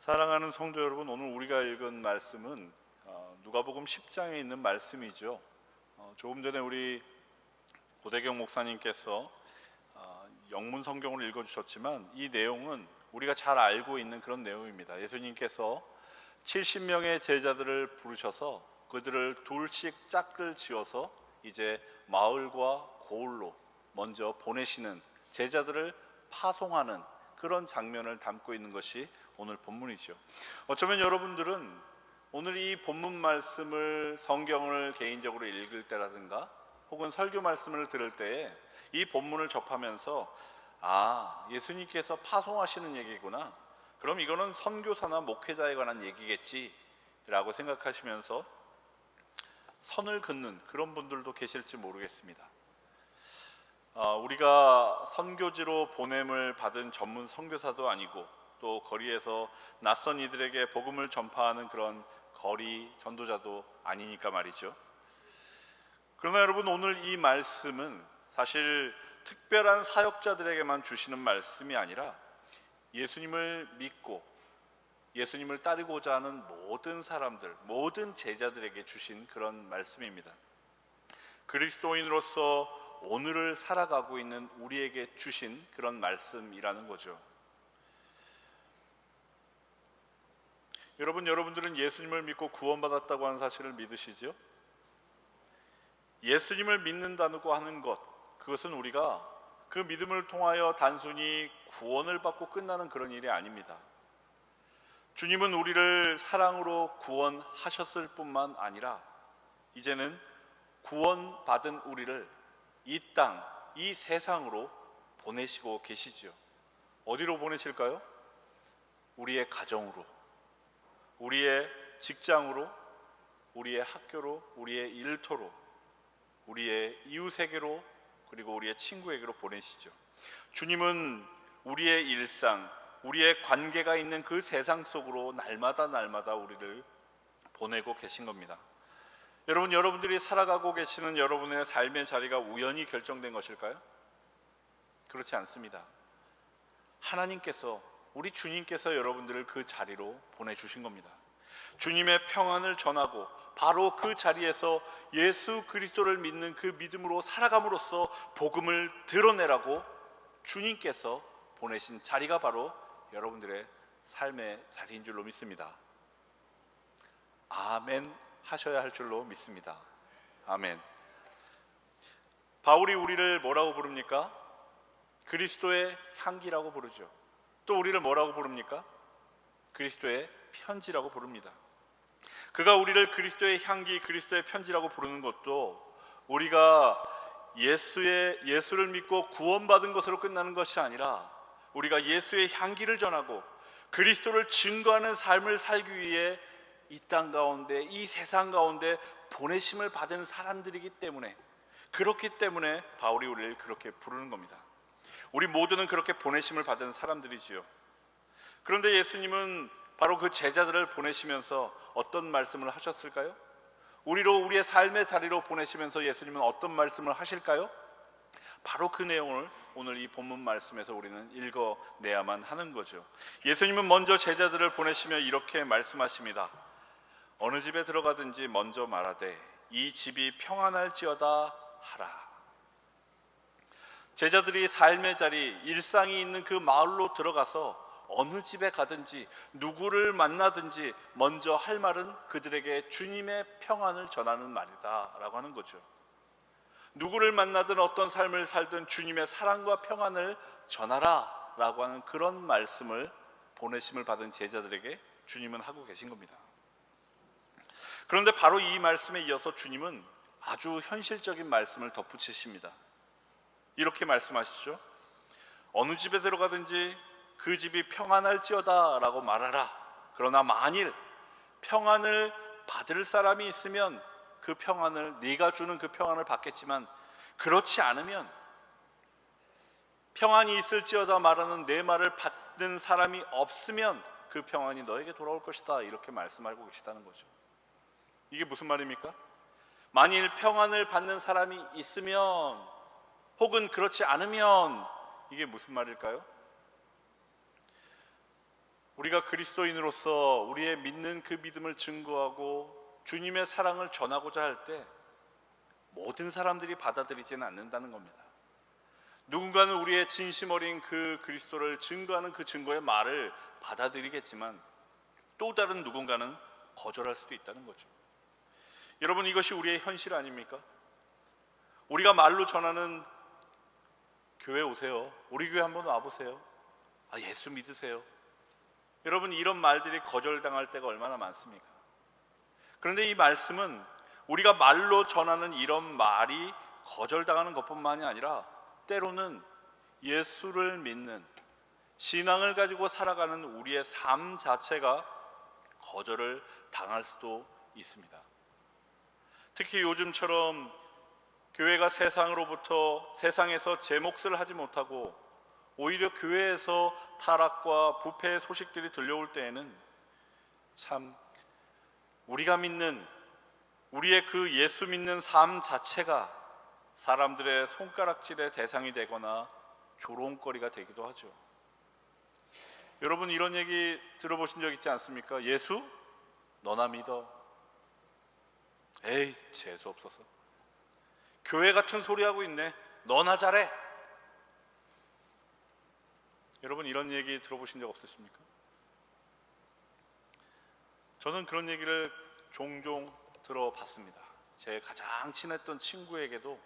사랑하는 성도 여러분, 오늘 우리가 읽은 말씀은 누가복음 10장에 있는 말씀이죠. 조금 전에 우리 고대경 목사님께서 영문 성경을 읽어주셨지만 이 내용은 우리가 잘 알고 있는 그런 내용입니다. 예수님께서 70명의 제자들을 부르셔서 그들을 둘씩 짝을 지어서 이제 마을과 고을로 먼저 보내시는, 제자들을 파송하는 그런 장면을 담고 있는 것이 오늘 본문이죠. 어쩌면 여러분들은 오늘 이 본문 말씀을, 성경을 개인적으로 읽을 때라든가 혹은 설교 말씀을 들을 때에 이 본문을 접하면서 예수님께서 파송하시는 얘기구나, 그럼 이거는 선교사나 목회자에 관한 얘기겠지 라고 생각하시면서 선을 긋는 그런 분들도 계실지 모르겠습니다. 우리가 선교지로 보냄을 받은 전문 선교사도 아니고 또 거리에서 낯선 이들에게 복음을 전파하는 그런 거리 전도자도 아니니까 말이죠. 그러나 여러분, 오늘 이 말씀은 사실 특별한 사역자들에게만 주시는 말씀이 아니라 예수님을 믿고 예수님을 따르고자 하는 모든 사람들, 모든 제자들에게 주신 그런 말씀입니다. 그리스도인으로서 오늘을 살아가고 있는 우리에게 주신 그런 말씀이라는 거죠. 여러분들은 예수님을 믿고 구원받았다고 하는 사실을 믿으시죠? 예수님을 믿는다고 하는 것, 그것은 우리가 그 믿음을 통하여 단순히 구원을 받고 끝나는 그런 일이 아닙니다. 주님은 우리를 사랑으로 구원하셨을 뿐만 아니라 이제는 구원받은 우리를 이 땅, 이 세상으로 보내시고 계시죠. 어디로 보내실까요? 우리의 가정으로, 우리의 직장으로, 우리의 학교로, 우리의 일터로, 우리의 이웃에게로, 그리고 우리의 친구에게로 보내시죠. 주님은 우리의 일상, 우리의 관계가 있는 그 세상 속으로 날마다 우리를 보내고 계신 겁니다. 여러분들이 살아가고 계시는 여러분의 삶의 자리가 우연히 결정된 것일까요? 그렇지 않습니다. 하나님께서, 우리 주님께서 여러분들을 그 자리로 보내주신 겁니다. 주님의 평안을 전하고 바로 그 자리에서 예수 그리스도를 믿는 그 믿음으로 살아감으로써 복음을 드러내라고 주님께서 보내신 자리가 바로 여러분들의 삶의 자리인 줄로 믿습니다. 아멘 하셔야 할 줄로 믿습니다. 아멘. 바울이 우리를 뭐라고 부릅니까? 그리스도의 향기라고 부르죠. 또 우리를 뭐라고 부릅니까? 그리스도의 편지라고 부릅니다. 그가 우리를 그리스도의 향기, 그리스도의 편지라고 부르는 것도 우리가 예수를 믿고 구원받은 것으로 끝나는 것이 아니라 우리가 예수의 향기를 전하고 그리스도를 증거하는 삶을 살기 위해 이 땅 가운데, 이 세상 가운데 보내심을 받은 사람들이기 때문에, 그렇기 때문에 바울이 우리를 그렇게 부르는 겁니다. 우리 모두는 그렇게 보내심을 받은 사람들이지요. 그런데 예수님은 바로 그 제자들을 보내시면서 어떤 말씀을 하셨을까요? 우리의 삶의 자리로 보내시면서 예수님은 어떤 말씀을 하실까요? 바로 그 내용을 오늘 이 본문 말씀에서 우리는 읽어내야만 하는 거죠. 예수님은 먼저 제자들을 보내시며 이렇게 말씀하십니다. 어느 집에 들어가든지 먼저 말하되 이 집이 평안할지어다 하라. 제자들이 삶의 자리, 일상이 있는 그 마을로 들어가서 어느 집에 가든지 누구를 만나든지 먼저 할 말은 그들에게 주님의 평안을 전하는 말이다 라고 하는 거죠. 누구를 만나든 어떤 삶을 살든 주님의 사랑과 평안을 전하라 라고 하는 그런 말씀을 보내심을 받은 제자들에게 주님은 하고 계신 겁니다. 그런데 바로 이 말씀에 이어서 주님은 아주 현실적인 말씀을 덧붙이십니다. 이렇게 말씀하시죠. 어느 집에 들어가든지 그 집이 평안할지어다 라고 말하라. 그러나 만일 평안을 받을 사람이 있으면 그 평안을, 네가 주는 그 평안을 받겠지만 그렇지 않으면, 평안이 있을지어다 말하는 내 말을 받는 사람이 없으면 그 평안이 너에게 돌아올 것이다, 이렇게 말씀하고 계시다는 거죠. 이게 무슨 말입니까? 만일 평안을 받는 사람이 있으면, 혹은 그렇지 않으면, 이게 무슨 말일까요? 우리가 그리스도인으로서 우리의 믿는 그 믿음을 증거하고 주님의 사랑을 전하고자 할 때 모든 사람들이 받아들이지는 않는다는 겁니다. 누군가는 우리의 진심 어린 그 그리스도를 증거하는 그 증거의 말을 받아들이겠지만 또 다른 누군가는 거절할 수도 있다는 거죠. 여러분, 이것이 우리의 현실 아닙니까? 우리가 말로 전하는 교회 오세요, 우리 교회 한번 와보세요, 예수 믿으세요, 여러분, 이런 말들이 거절당할 때가 얼마나 많습니까? 그런데 이 말씀은 우리가 말로 전하는 이런 말이 거절당하는 것뿐만이 아니라 때로는 예수를 믿는 신앙을 가지고 살아가는 우리의 삶 자체가 거절을 당할 수도 있습니다. 특히 요즘처럼 교회가 세상에서 제 몫을 하지 못하고 오히려 교회에서 타락과 부패의 소식들이 들려올 때에는 참 우리가 믿는 우리의 그 예수 믿는 삶 자체가 사람들의 손가락질의 대상이 되거나 조롱거리가 되기도 하죠. 여러분, 이런 얘기 들어보신 적 있지 않습니까? 예수? 너나 믿어. 에이, 재수 없어서. 교회 같은 소리 하고 있네. 너나 잘해. 여러분, 이런 얘기 들어보신 적 없으십니까? 저는 그런 얘기를 종종 들어봤습니다. 제 가장 친했던 친구에게도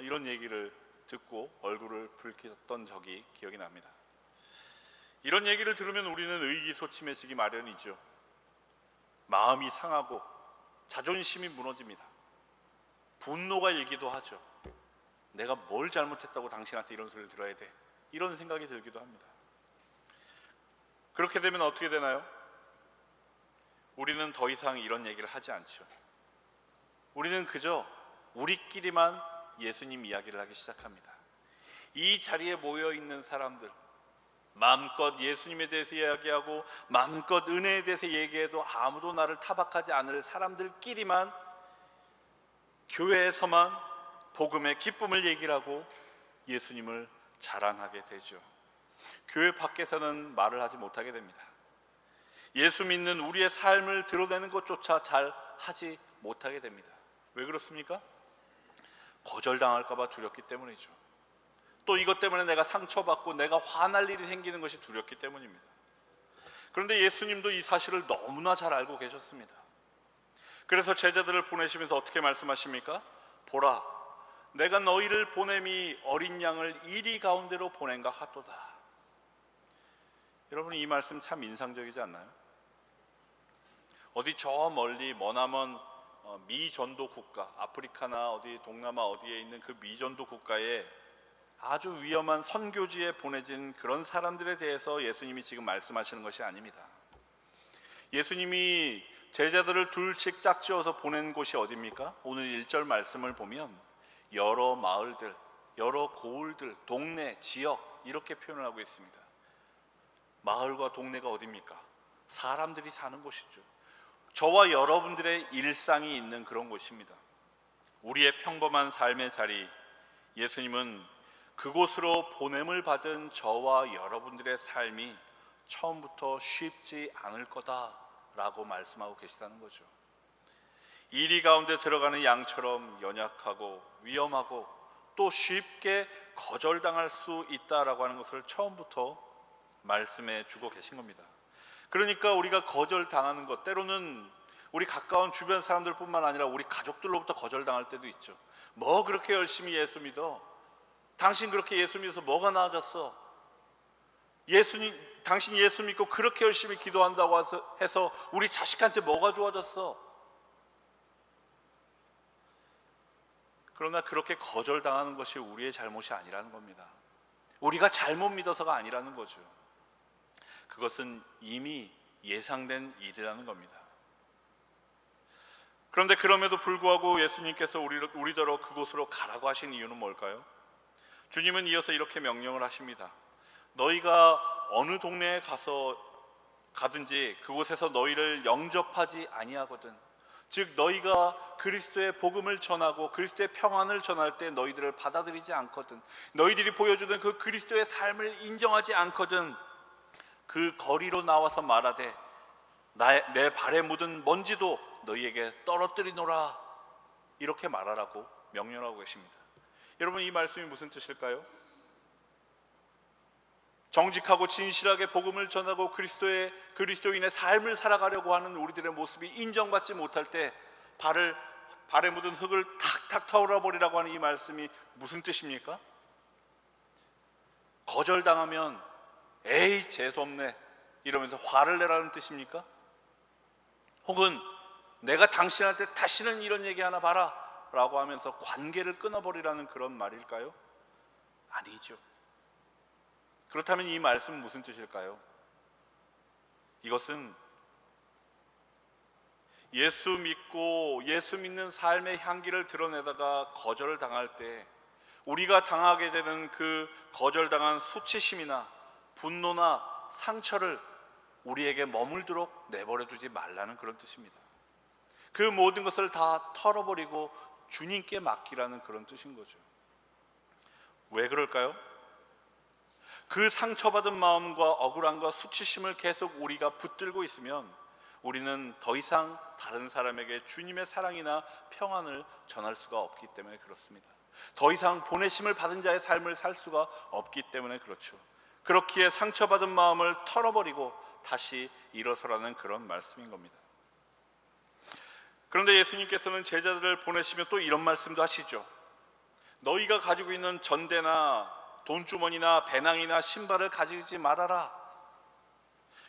이런 얘기를 듣고 얼굴을 붉혔던 적이 기억이 납니다. 이런 얘기를 들으면 우리는 의기소침해지기 마련이죠. 마음이 상하고 자존심이 무너집니다. 분노가 일기도 하죠. 내가 뭘 잘못했다고 당신한테 이런 소리를 들어야 돼, 이런 생각이 들기도 합니다. 그렇게 되면 어떻게 되나요? 우리는 더 이상 이런 얘기를 하지 않죠. 우리는 그저 우리끼리만 예수님 이야기를 하기 시작합니다. 이 자리에 모여 있는 사람들, 마음껏 예수님에 대해서 이야기하고 마음껏 은혜에 대해서 얘기해도 아무도 나를 타박하지 않을 사람들끼리만 교회에서만 복음의 기쁨을 얘기를 하고 예수님을 자랑하게 되죠. 교회 밖에서는 말을 하지 못하게 됩니다. 예수 믿는 우리의 삶을 드러내는 것조차 잘 하지 못하게 됩니다. 왜 그렇습니까? 거절당할까 봐 두렵기 때문이죠. 또 이것 때문에 내가 상처받고 내가 화날 일이 생기는 것이 두렵기 때문입니다. 그런데 예수님도 이 사실을 너무나 잘 알고 계셨습니다. 그래서 제자들을 보내시면서 어떻게 말씀하십니까? 보라, 내가 너희를 보냄이 어린 양을 이리 가운데로 보낸가 하도다. 여러분, 이 말씀 참 인상적이지 않나요? 어디 저 멀리 머나먼 미전도 국가, 아프리카나 어디 동남아 어디에 있는 그 미전도 국가에 아주 위험한 선교지에 보내진 그런 사람들에 대해서 예수님이 지금 말씀하시는 것이 아닙니다. 예수님이 제자들을 둘씩 짝지어서 보낸 곳이 어디입니까? 오늘 1절 말씀을 보면 여러 마을들, 여러 고을들, 동네, 지역, 이렇게 표현을 하고 있습니다. 마을과 동네가 어디입니까? 사람들이 사는 곳이죠. 저와 여러분들의 일상이 있는 그런 곳입니다. 우리의 평범한 삶의 자리, 예수님은 그곳으로 보냄을 받은 저와 여러분들의 삶이 처음부터 쉽지 않을 거다라고 말씀하고 계시다는 거죠. 이리 가운데 들어가는 양처럼 연약하고 위험하고 또 쉽게 거절당할 수 있다라고 하는 것을 처음부터 말씀해 주고 계신 겁니다. 그러니까 우리가 거절당하는 것, 때로는 우리 가까운 주변 사람들뿐만 아니라 우리 가족들로부터 거절당할 때도 있죠. 뭐 그렇게 열심히 예수 믿어? 당신 그렇게 예수 믿어서 뭐가 나아졌어? 당신 예수 믿고 그렇게 열심히 기도한다고 해서 우리 자식한테 뭐가 좋아졌어? 그러나 그렇게 거절당하는 것이 우리의 잘못이 아니라는 겁니다. 우리가 잘못 믿어서가 아니라는 거죠. 그것은 이미 예상된 일이라는 겁니다. 그런데 그럼에도 불구하고 예수님께서 우리더러 그곳으로 가라고 하신 이유는 뭘까요? 주님은 이어서 이렇게 명령을 하십니다. 너희가 어느 동네에 가든지 그곳에서 너희를 영접하지 아니하거든. 즉 너희가 그리스도의 복음을 전하고 그리스도의 평안을 전할 때 너희들을 받아들이지 않거든. 너희들이 보여주는 그 그리스도의 삶을 인정하지 않거든. 그 거리로 나와서 말하되 내 발에 묻은 먼지도 너희에게 떨어뜨리노라, 이렇게 말하라고 명령하고 계십니다. 여러분, 이 말씀이 무슨 뜻일까요? 정직하고 진실하게 복음을 전하고 그리스도인의 삶을 살아가려고 하는 우리들의 모습이 인정받지 못할 때 발에 묻은 흙을 탁탁 털어버리라고 하는 이 말씀이 무슨 뜻입니까? 거절당하면 에이 재수없네 이러면서 화를 내라는 뜻입니까? 혹은 내가 당신한테 다시는 이런 얘기 하나 봐라 라고 하면서 관계를 끊어버리라는 그런 말일까요? 아니죠. 그렇다면 이 말씀은 무슨 뜻일까요? 이것은 예수 믿고 예수 믿는 삶의 향기를 드러내다가 거절을 당할 때 우리가 당하게 되는 그 거절당한 수치심이나 분노나 상처를 우리에게 머물도록 내버려 두지 말라는 그런 뜻입니다. 그 모든 것을 다 털어버리고 주님께 맡기라는 그런 뜻인 거죠. 왜 그럴까요? 그 상처받은 마음과 억울함과 수치심을 계속 우리가 붙들고 있으면 우리는 더 이상 다른 사람에게 주님의 사랑이나 평안을 전할 수가 없기 때문에 그렇습니다. 더 이상 보내심을 받은 자의 삶을 살 수가 없기 때문에 그렇죠. 그렇기에 상처받은 마음을 털어버리고 다시 일어서라는 그런 말씀인 겁니다. 그런데 예수님께서는 제자들을 보내시며 또 이런 말씀도 하시죠. 너희가 가지고 있는 전대나 돈주머니나 배낭이나 신발을 가지지 말아라.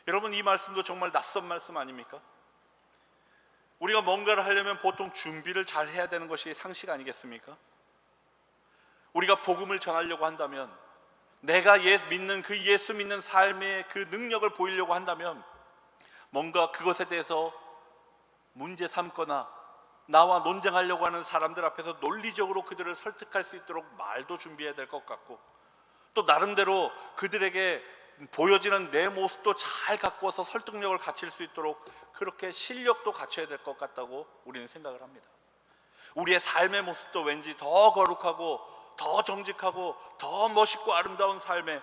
여러분, 이 말씀도 정말 낯선 말씀 아닙니까? 우리가 뭔가를 하려면 보통 준비를 잘 해야 되는 것이 상식 아니겠습니까? 우리가 복음을 전하려고 한다면, 내가 믿는 그 예수 믿는 삶의 그 능력을 보이려고 한다면 뭔가 그것에 대해서 문제 삼거나 나와 논쟁하려고 하는 사람들 앞에서 논리적으로 그들을 설득할 수 있도록 말도 준비해야 될 것 같고, 또 나름대로 그들에게 보여지는 내 모습도 잘 갖고서 설득력을 갖출 수 있도록 그렇게 실력도 갖춰야 될 것 같다고 우리는 생각을 합니다. 우리의 삶의 모습도 왠지 더 거룩하고 더 정직하고 더 멋있고 아름다운 삶에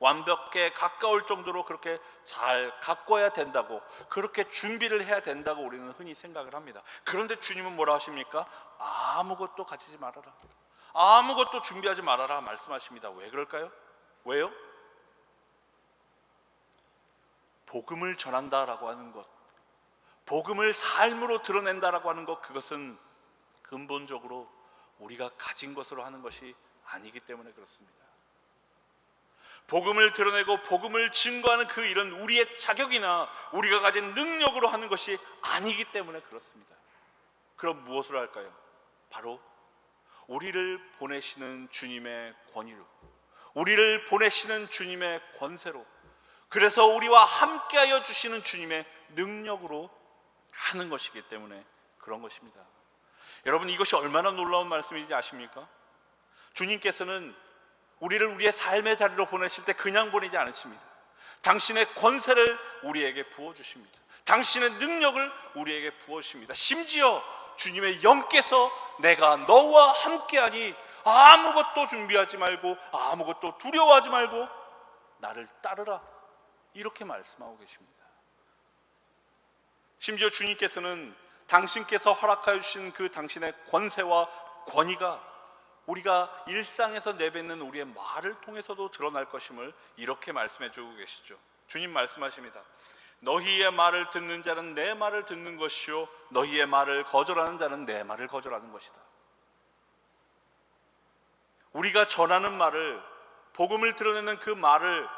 완벽에 가까울 정도로 그렇게 잘 가꿔야 된다고, 그렇게 준비를 해야 된다고 우리는 흔히 생각을 합니다. 그런데 주님은 뭐라 하십니까? 아무것도 가지지 말아라, 아무것도 준비하지 말아라 말씀하십니다. 왜 그럴까요? 왜요? 복음을 전한다라고 하는 것, 복음을 삶으로 드러낸다라고 하는 것, 그것은 근본적으로 우리가 가진 것으로 하는 것이 아니기 때문에 그렇습니다. 복음을 드러내고 복음을 증거하는 그 일은 우리의 자격이나 우리가 가진 능력으로 하는 것이 아니기 때문에 그렇습니다. 그럼 무엇으로 할까요? 바로 우리를 보내시는 주님의 권위로, 우리를 보내시는 주님의 권세로, 그래서 우리와 함께하여 주시는 주님의 능력으로 하는 것이기 때문에 그런 것입니다. 여러분, 이것이 얼마나 놀라운 말씀인지 아십니까? 주님께서는 우리를 우리의 삶의 자리로 보내실 때 그냥 보내지 않으십니다. 당신의 권세를 우리에게 부어주십니다. 당신의 능력을 우리에게 부어주십니다. 심지어 주님의 영께서 내가 너와 함께하니 아무것도 준비하지 말고 아무것도 두려워하지 말고 나를 따르라, 이렇게 말씀하고 계십니다. 심지어 주님께서는 당신께서 허락하여 주신 그 당신의 권세와 권위가 우리가 일상에서 내뱉는 우리의 말을 통해서도 드러날 것임을 이렇게 말씀해 주고 계시죠. 주님 말씀하십니다. 너희의 말을 듣는 자는 내 말을 듣는 것이요 너희의 말을 거절하는 자는 내 말을 거절하는 것이다. 우리가 전하는 말을, 복음을 드러내는 그 말을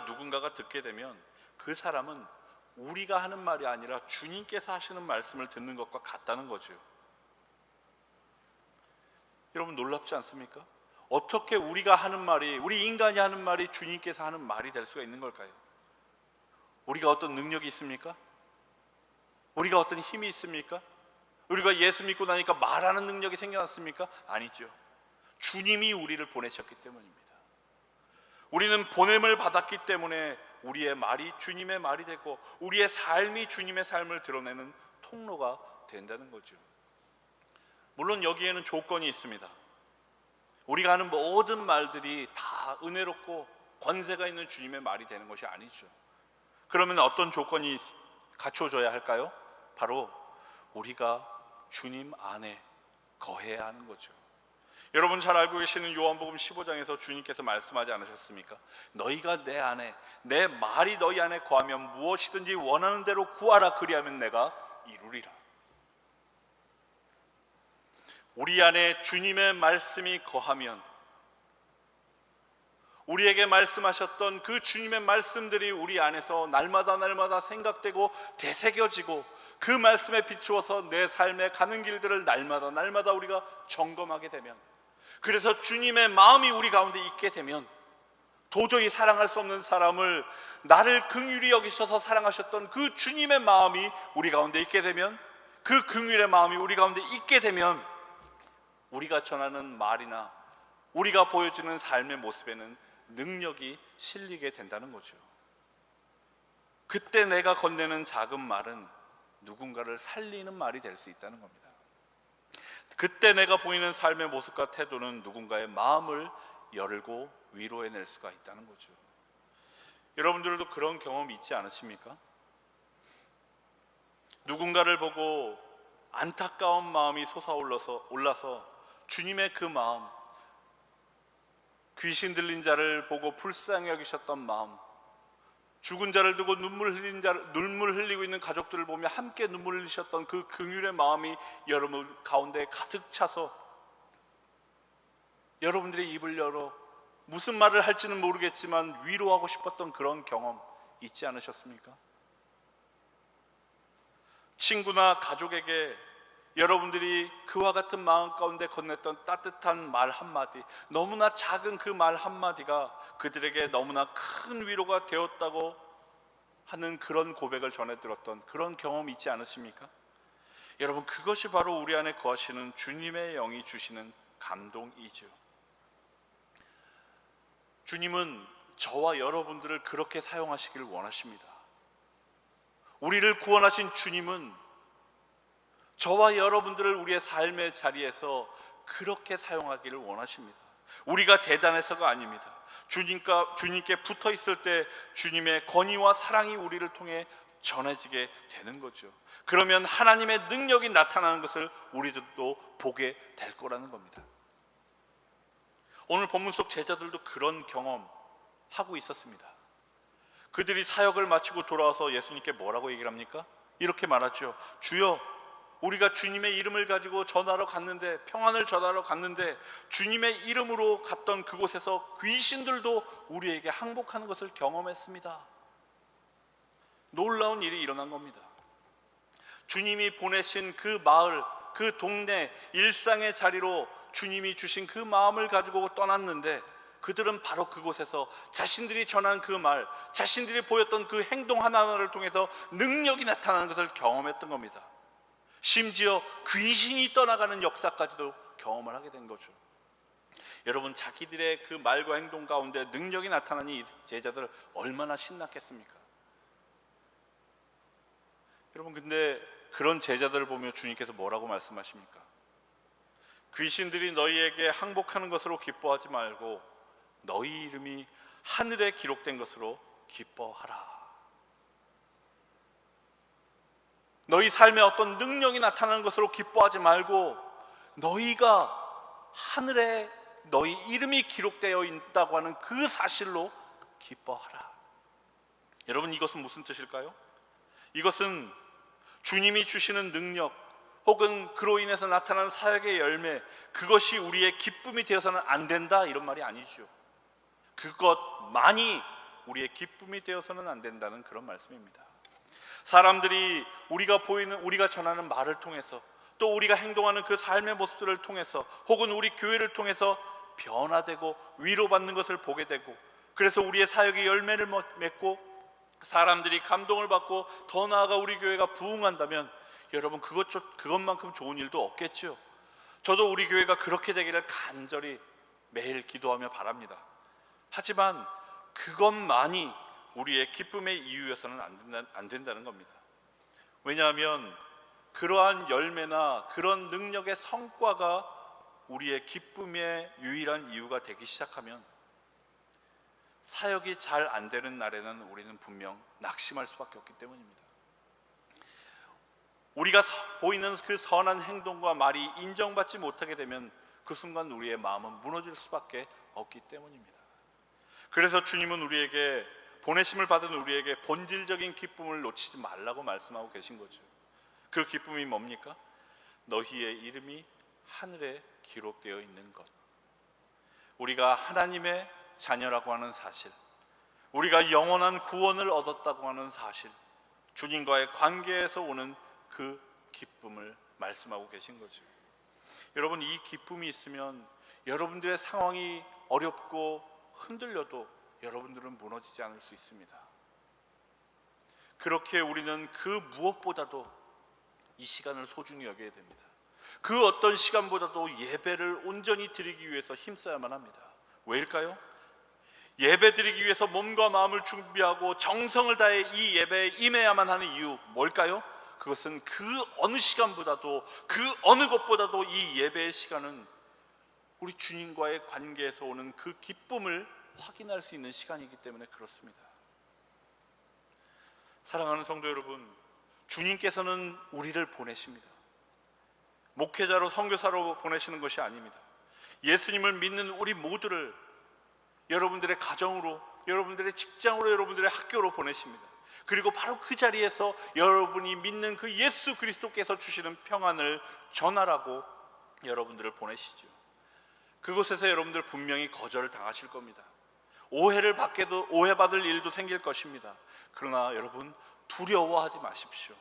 누군가가 듣게 되면 그 사람은 우리가 하는 말이 아니라 주님께서 하시는 말씀을 듣는 것과 같다는 거죠. 여러분, 놀랍지 않습니까? 어떻게 우리가 하는 말이, 우리 인간이 하는 말이 주님께서 하는 말이 될 수가 있는 걸까요? 우리가 어떤 능력이 있습니까? 우리가 어떤 힘이 있습니까? 우리가 예수 믿고 나니까 말하는 능력이 생겨났습니까? 아니죠. 주님이 우리를 보내셨기 때문입니다. 우리는 보냄을 받았기 때문에 우리의 말이 주님의 말이 되고 우리의 삶이 주님의 삶을 드러내는 통로가 된다는 거죠. 물론 여기에는 조건이 있습니다. 우리가 하는 모든 말들이 다 은혜롭고 권세가 있는 주님의 말이 되는 것이 아니죠. 그러면 어떤 조건이 갖춰져야 할까요? 바로 우리가 주님 안에 거해야 하는 거죠. 여러분 잘 알고 계시는 요한복음 15장에서 주님께서 말씀하지 않으셨습니까? 너희가 내 안에, 내 말이 너희 안에 거하면 무엇이든지 원하는 대로 구하라, 그리하면 내가 이루리라. 우리 안에 주님의 말씀이 거하면, 우리에게 말씀하셨던 그 주님의 말씀들이 우리 안에서 날마다 생각되고 되새겨지고, 그 말씀에 비추어서 내 삶에 가는 길들을 날마다 우리가 점검하게 되면, 그래서 주님의 마음이 우리 가운데 있게 되면, 도저히 사랑할 수 없는 사람을 나를 긍휼히 여기셔서 사랑하셨던 그 주님의 마음이 우리 가운데 있게 되면, 그 긍휼의 마음이 우리 가운데 있게 되면, 우리가 전하는 말이나 우리가 보여주는 삶의 모습에는 능력이 실리게 된다는 거죠. 그때 내가 건네는 작은 말은 누군가를 살리는 말이 될 수 있다는 겁니다. 그때 내가 보이는 삶의 모습과 태도는 누군가의 마음을 열고 위로해낼 수가 있다는 거죠. 여러분들도 그런 경험이 있지 않으십니까? 누군가를 보고 안타까운 마음이 솟아올라서 주님의 그 마음, 귀신 들린 자를 보고 불쌍히 여기셨던 마음, 죽은 자를 두고 눈물 흘리고 있는 가족들을 보며 함께 눈물 흘리셨던 그 긍휼의 마음이 여러분 가운데 가득 차서 여러분들의 입을 열어 무슨 말을 할지는 모르겠지만 위로하고 싶었던 그런 경험 있지 않으셨습니까? 친구나 가족에게 여러분들이 그와 같은 마음 가운데 건넸던 따뜻한 말 한마디, 너무나 작은 그 말 한마디가 그들에게 너무나 큰 위로가 되었다고 하는 그런 고백을 전해들었던 그런 경험이 있지 않으십니까? 여러분, 그것이 바로 우리 안에 거하시는 주님의 영이 주시는 감동이죠. 주님은 저와 여러분들을 그렇게 사용하시길 원하십니다. 우리를 구원하신 주님은 저와 여러분들을 우리의 삶의 자리에서 그렇게 사용하기를 원하십니다. 우리가 대단해서가 아닙니다. 주님께 붙어 있을 때 주님의 권위와 사랑이 우리를 통해 전해지게 되는 거죠. 그러면 하나님의 능력이 나타나는 것을 우리들도 보게 될 거라는 겁니다. 오늘 본문 속 제자들도 그런 경험하고 있었습니다. 그들이 사역을 마치고 돌아와서 예수님께 뭐라고 얘기를 합니까? 이렇게 말하죠. 주여, 우리가 주님의 이름을 가지고 전하러 갔는데, 평안을 전하러 갔는데 주님의 이름으로 갔던 그곳에서 귀신들도 우리에게 항복하는 것을 경험했습니다. 놀라운 일이 일어난 겁니다. 주님이 보내신 그 마을, 그 동네, 일상의 자리로 주님이 주신 그 마음을 가지고 떠났는데, 그들은 바로 그곳에서 자신들이 전한 그 말, 자신들이 보였던 그 행동 하나하나를 통해서 능력이 나타나는 것을 경험했던 겁니다. 심지어 귀신이 떠나가는 역사까지도 경험을 하게 된 거죠. 여러분, 자기들의 그 말과 행동 가운데 능력이 나타나니 이 제자들 얼마나 신났겠습니까? 여러분, 근데 그런 제자들을 보며 주님께서 뭐라고 말씀하십니까? 귀신들이 너희에게 항복하는 것으로 기뻐하지 말고 너희 이름이 하늘에 기록된 것으로 기뻐하라. 너희 삶에 어떤 능력이 나타나는 것으로 기뻐하지 말고 너희가 하늘에 너희 이름이 기록되어 있다고 하는 그 사실로 기뻐하라. 여러분, 이것은 무슨 뜻일까요? 이것은 주님이 주시는 능력 혹은 그로 인해서 나타나는 사역의 열매, 그것이 우리의 기쁨이 되어서는 안 된다, 이런 말이 아니죠. 그것만이 우리의 기쁨이 되어서는 안 된다는 그런 말씀입니다. 사람들이 우리가 전하는 말을 통해서, 또 우리가 행동하는 그 삶의 모습들을 통해서, 혹은 우리 교회를 통해서 변화되고 위로받는 것을 보게 되고, 그래서 우리의 사역의 열매를 맺고 사람들이 감동을 받고 더 나아가 우리 교회가 부흥한다면 여러분, 그것만큼 좋은 일도 없겠죠. 저도 우리 교회가 그렇게 되기를 간절히 매일 기도하며 바랍니다. 하지만 그것만이 우리의 기쁨의 이유여서는 안 된다는 겁니다. 왜냐하면 그러한 열매나 그런 능력의 성과가 우리의 기쁨의 유일한 이유가 되기 시작하면 사역이 잘 안 되는 날에는 우리는 분명 낙심할 수밖에 없기 때문입니다. 우리가 보이는 그 선한 행동과 말이 인정받지 못하게 되면 그 순간 우리의 마음은 무너질 수밖에 없기 때문입니다. 그래서 주님은 우리에게, 보내심을 받은 우리에게 본질적인 기쁨을 놓치지 말라고 말씀하고 계신 거죠. 그 기쁨이 뭡니까? 너희의 이름이 하늘에 기록되어 있는 것. 우리가 하나님의 자녀라고 하는 사실, 우리가 영원한 구원을 얻었다고 하는 사실, 주님과의 관계에서 오는 그 기쁨을 말씀하고 계신 거죠. 여러분, 이 기쁨이 있으면 여러분들의 상황이 어렵고 흔들려도 여러분들은 무너지지 않을 수 있습니다. 그렇게 우리는 그 무엇보다도 이 시간을 소중히 여겨야 됩니다. 그 어떤 시간보다도 예배를 온전히 드리기 위해서 힘써야만 합니다. 왜일까요? 예배 드리기 위해서 몸과 마음을 준비하고 정성을 다해 이 예배에 임해야만 하는 이유 뭘까요? 그것은 그 어느 시간보다도, 그 어느 것보다도 이 예배의 시간은 우리 주님과의 관계에서 오는 그 기쁨을 확인할 수 있는 시간이기 때문에 그렇습니다. 사랑하는 성도 여러분, 주님께서는 우리를 보내십니다. 목회자로, 선교사로 보내시는 것이 아닙니다. 예수님을 믿는 우리 모두를 여러분들의 가정으로, 여러분들의 직장으로, 여러분들의 학교로 보내십니다. 그리고 바로 그 자리에서 여러분이 믿는 그 예수 그리스도께서 주시는 평안을 전하라고 여러분들을 보내시죠. 그곳에서 여러분들 분명히 거절을 당하실 겁니다. 오해받을 일도 생길 것입니다. 그러나 여러분, 두려워하지 마십시오.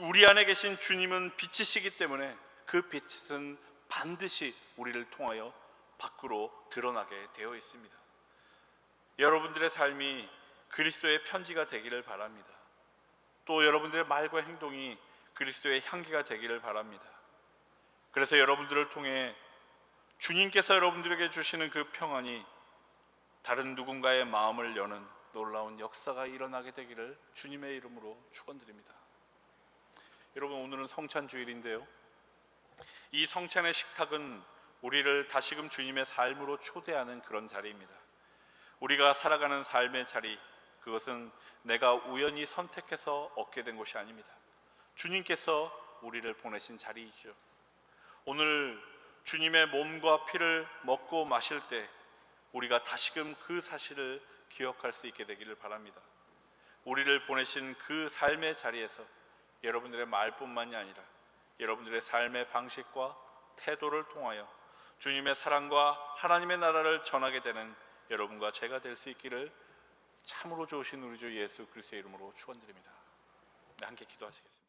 우리 안에 계신 주님은 빛이시기 때문에 그 빛은 반드시 우리를 통하여 밖으로 드러나게 되어 있습니다. 여러분들의 삶이 그리스도의 편지가 되기를 바랍니다. 또 여러분들의 말과 행동이 그리스도의 향기가 되기를 바랍니다. 그래서 여러분들을 통해 주님께서 여러분들에게 주시는 그 평안이 다른 누군가의 마음을 여는 놀라운 역사가 일어나게 되기를 주님의 이름으로 축원드립니다. 여러분, 오늘은 성찬주일인데요, 이 성찬의 식탁은 우리를 다시금 주님의 삶으로 초대하는 그런 자리입니다. 우리가 살아가는 삶의 자리, 그것은 내가 우연히 선택해서 얻게 된 것이 아닙니다. 주님께서 우리를 보내신 자리이죠. 오늘 주님의 몸과 피를 먹고 마실 때 우리가 다시금 그 사실을 기억할 수 있게 되기를 바랍니다. 우리를 보내신 그 삶의 자리에서 여러분들의 말뿐만이 아니라 여러분들의 삶의 방식과 태도를 통하여 주님의 사랑과 하나님의 나라를 전하게 되는 여러분과 제가 될 수 있기를 참으로 좋으신 우리 주 예수 그리스도의 이름으로 축원드립니다. 함께 기도하시겠습니다.